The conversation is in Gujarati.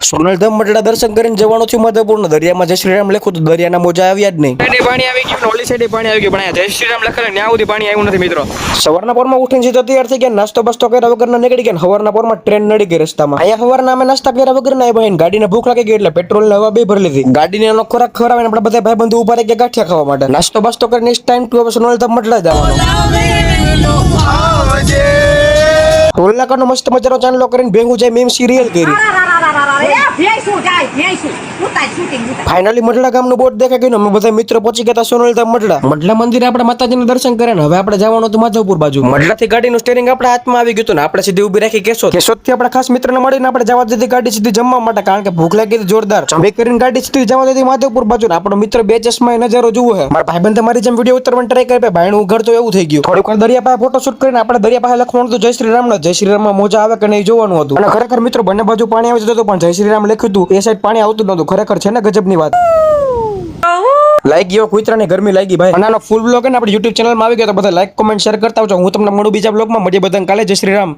સોનલધામ મઢડા દર્શન કરીને જવાનું થયું મધુપુર દરિયામાં જય શ્રીરામ લખ્યું તો દરિયાના મોજા આવ્યા જ નહીં. પાણી આવી ગયું, ઓલી સાઈડે પાણી આવી ગયું, પણ જય શ્રીરામ લખેલું ત્યાં સુધી પાણી આવ્યું નથી મિત્રો. સવારના પોરમાં ઉઠીને સીધો તૈયાર થઈ ગયા, નાસ્તો બસ્તો કર્યા વગરના નીકળી ગયા. સવારના પોરમાં ટ્રેન નડી ગઈ રસ્તામાં. અહીંયા સવારના અમે નાસ્તા કર્યા વગર ના આવ્યા, ગાડીને ભૂખ લાગી ગઈ એટલે પેટ્રોલ હવા બે ભરી લીધી. ગાડીને એનો ખોરાક ખવડાવીને આપણે બધા ભાઈબંધો ઉભા રહી ગયા ગાંઠિયા ખાવા માટે. નાસ્તો બસ્તો કરીને ટાઈમ ટુ હવે સોનલધામ મઢડા જવાનું. ટોલ નાકાનો મસ્ત મજાનો ચાંદલો કરીને ભેગું જાય મેમ સિરિયલ કરી. ફાઇનલી મઢડા ગામનું બોર્ડ દેખાઈ ગયું. અમે બધા મિત્રો પહોંચી ગયા સોનલધામ મઢડા. મઢડા મંદિરે આપણે માતાજીના દર્શન કર્યા ને હવે આપણે જવાનું હતું માધવપુર બાજુ. મઢડાથી ગાડીનું સ્ટીયરિંગ આપણા હાથમાં આવી ગયું હતું ને આપણે સીધી ઉભી રાખી કેશોદથી આપણા ખાસ મિત્રને મળીને આપણે જવા દીધી ગાડી સીધી જમવા માટે, કારણ કે ભૂખ લાગી હતી જોરદાર. જમી કરીને ગાડી સીધી જવા દીધી માધવપુર બાજુ. આપણો મિત્ર બે ચશ્મા નજારો જુઓ છે. મારા ભાઈબંધ મારી જેમ વિડીયો ઉતરવાની ટ્રાય કરે, ભાઈનું ઘર તો એવું થઈ ગયું. થોડીક વાર દરિયા પાસે ફોટો શૂટ કરીને આપણે દરિયા પાસે લખવાનું હતું જય શ્રીરામ ને જય શ્રીરામમાં મોજા આવે કે નહીં જોવાનું હતું. અને ખરેખર મિત્રો બંને બાજુ પાણી આવી જતું પણ જય શ્રીરામ લખ્યું હતું એ સાઈડ પાણી આવતું નતું. ખરેખર છે ને ગજબની વાત. લાઈક ગયો કુતરાની ગરમી લાગી ભાઈ. અને આનો ફૂલ બ્લોગ ને આપણે YouTube ચેનલમાં આવી ગયો તો બધા લાઈક કોમેન્ટ શેર કરતા આવજો. હું તમને મળું બીજા બ્લોગમાં. મળીએ બધાને કાલે. જય શ્રીરામ.